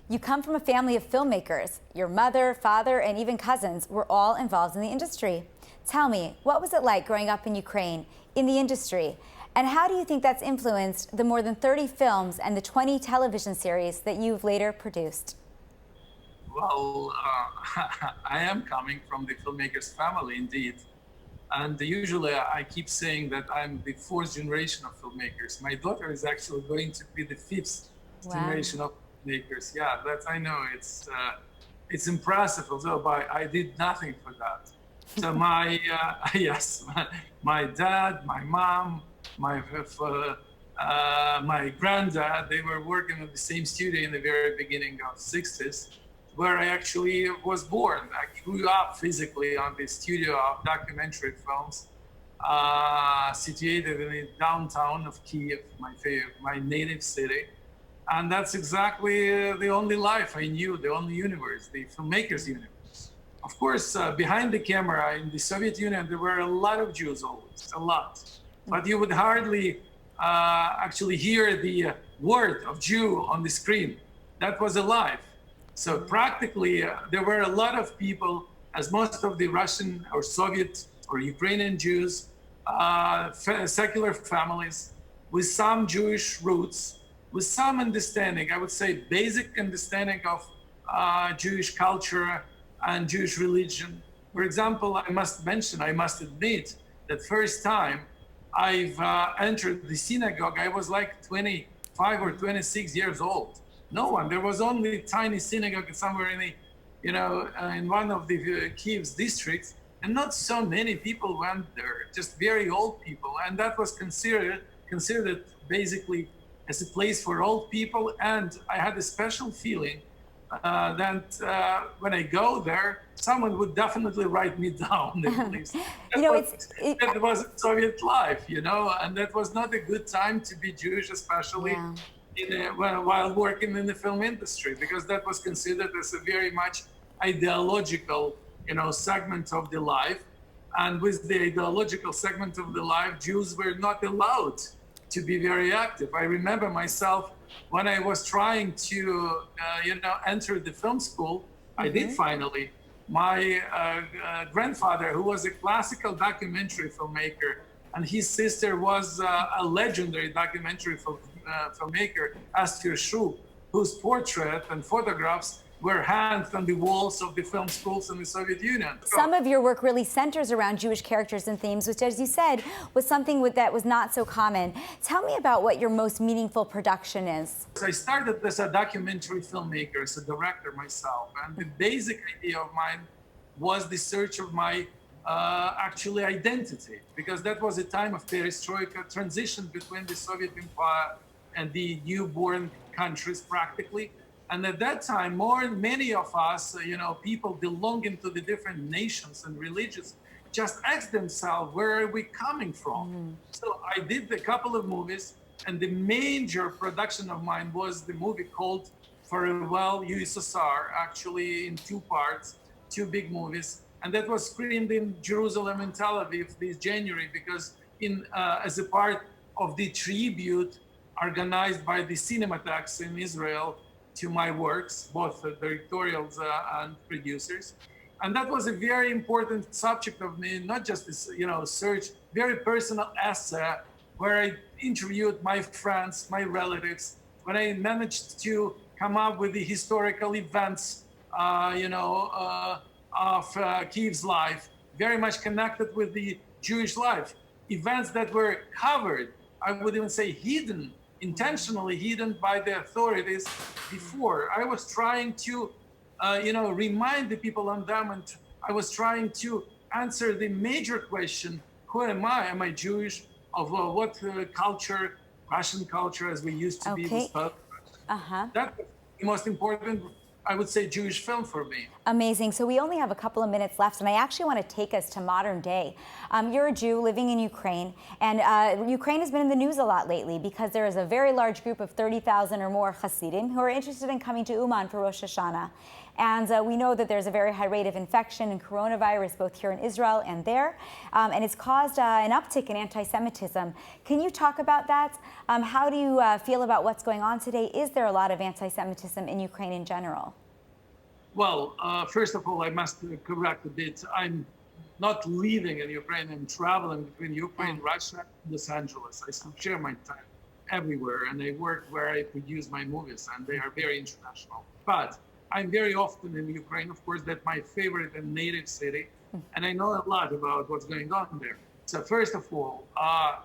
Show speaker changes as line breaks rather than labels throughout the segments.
You come from a family of filmmakers. Your mother, father, and even cousins were all involved in the industry. Tell me, what was it like growing up in Ukraine, in the industry? And how do you think that's influenced the more than 30 films and the 20 television series that you've later produced?
Well, I am coming from the filmmakers' family, indeed. And usually I keep saying that I'm the fourth generation of filmmakers. My daughter is actually going to be the fifth generation of filmmakers. Yeah, I know it's impressive, although I did nothing for that. So yes, my dad, my mom, my granddad, they were working at the same studio in the very beginning of '60s, where I actually was born. I grew up physically on the studio of documentary films, situated in the downtown of Kiev, my native city. And that's exactly the only life I knew, the only universe, the filmmaker's universe. Of course, behind the camera in the Soviet Union, there were a lot of Jews always, a lot. But you would hardly actually hear the word of Jew on the screen. That was alive. So practically, there were a lot of people, as most of the Russian or Soviet or Ukrainian Jews, secular families with some Jewish roots, with some understanding, I would say basic understanding of Jewish culture and Jewish religion. For example, I must admit, that first time I've entered the synagogue, I was like 25 or 26 years old. No one. There was only a tiny synagogue somewhere in one of the Kiev's districts, and not so many people went there. Just very old people, and that was considered basically as a place for old people. And I had a special feeling that when I go there, someone would definitely write me down. At least that was Soviet life, and that was not a good time to be Jewish, especially. Yeah. While working in the film industry, because that was considered as a very much ideological, segment of the life. And with the ideological segment of the life, Jews were not allowed to be very active. I remember myself when I was trying to, enter the film school. I did finally. My grandfather, who was a classical documentary filmmaker, and his sister was a legendary documentary filmmaker, Astir Shu, whose portrait and photographs were hanged on the walls of the film schools in the Soviet Union.
Some of your work really centers around Jewish characters and themes, which, as you said, was something that was not so common. Tell me about what your most meaningful production is.
I started as a documentary filmmaker, as a director myself, and the basic idea of mine was the search of my actually identity, because that was a time of perestroika, transition between the Soviet Empire and the newborn countries practically. And at that time, many of us, people belonging to the different nations and religions, just asked themselves, where are we coming from? So I did a couple of movies, and the major production of mine was the movie called Farewell USSR, actually in two parts, two big movies. And that was screened in Jerusalem and Tel Aviv this January, because as a part of the tribute organized by the Cinematax in Israel to my works, both directorials and producers. And that was a very important subject of me, not just this, search, very personal essay, where I interviewed my friends, my relatives, when I managed to come up with the historical events, of Kiev's life, very much connected with the Jewish life. Events that were covered, I would even say hidden, intentionally hidden by the authorities before. I was trying to, remind the people on them, and I was trying to answer the major question, who am I? Am I Jewish? Of what culture, Russian culture, as we used to be. That was the most important, I would say, Jewish film for me.
Amazing. So we only have a couple of minutes left, and I actually want to take us to modern day. You're a Jew living in Ukraine, and Ukraine has been in the news a lot lately because there is a very large group of 30,000 or more Hasidim who are interested in coming to Uman for Rosh Hashanah. And we know that there's a very high rate of infection and coronavirus both here in Israel and there. And it's caused an uptick in anti-Semitism. Can you talk about that? How do you feel about what's going on today? Is there a lot of anti-Semitism in Ukraine in general?
Well, first of all, I must correct a bit. I'm not living in Ukraine. I'm traveling between Ukraine, Russia, and Los Angeles. I still share my time everywhere, and I work where I produce my movies, and they are very international. But I'm very often in Ukraine. Of course, that's my favorite and native city, and I know a lot about what's going on there. So first of all,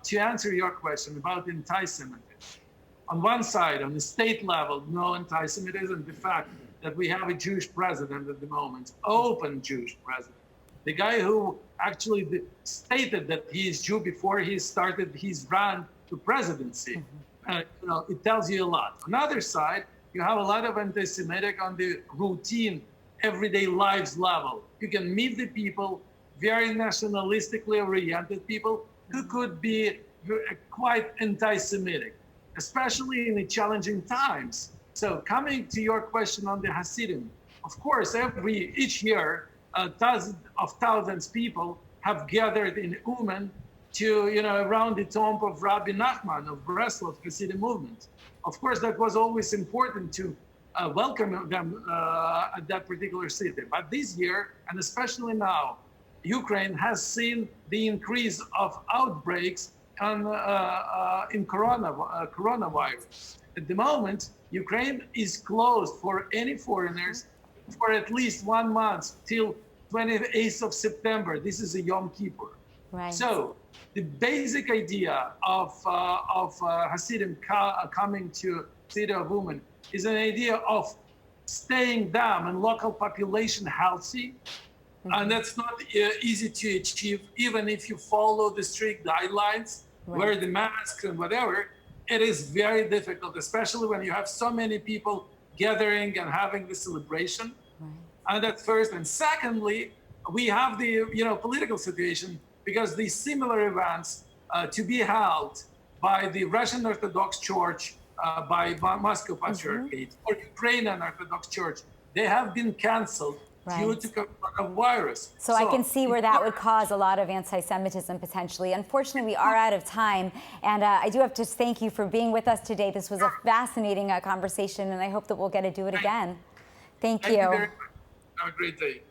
to answer your question about anti-Semitism, on one side, on the state level, no anti-Semitism. The fact that we have a Jewish president at the moment, open Jewish president, the guy who actually stated that he is Jew before he started his run to presidency. It tells you a lot. On the other side, you have a lot of anti-Semitic on the routine, everyday lives level. You can meet the people, very nationalistically oriented people who could be quite anti-Semitic, especially in the challenging times. So coming to your question on the Hasidim, of course, each year, dozens of thousands of people have gathered in Uman to, around the tomb of Rabbi Nachman of Breslov Hasidim movement. Of course, that was always important to welcome them at that particular city. But this year, and especially now, Ukraine has seen the increase of outbreaks in coronavirus. At the moment, Ukraine is closed for any foreigners for at least 1 month till 28th of September. This is a Yom Kippur.
Right.
So the basic idea of Hasidim coming to City of Uman is an idea of staying them and local population healthy. And that's not easy to achieve, even if you follow the strict guidelines, wear the masks and whatever. It is very difficult, especially when you have so many people gathering and having the celebration. And that's first. And secondly, we have the political situation, because these similar events to be held by the Russian Orthodox Church, by Moscow Patriarchate, or Ukrainian Orthodox Church, they have been canceled due to coronavirus.
So I can see where that would cause a lot of anti-Semitism potentially. Unfortunately, we are out of time, and I do have to thank you for being with us today. This was a fascinating conversation, and I hope that we'll get to do it again. Thank you.
Thank you very much. Have a great day.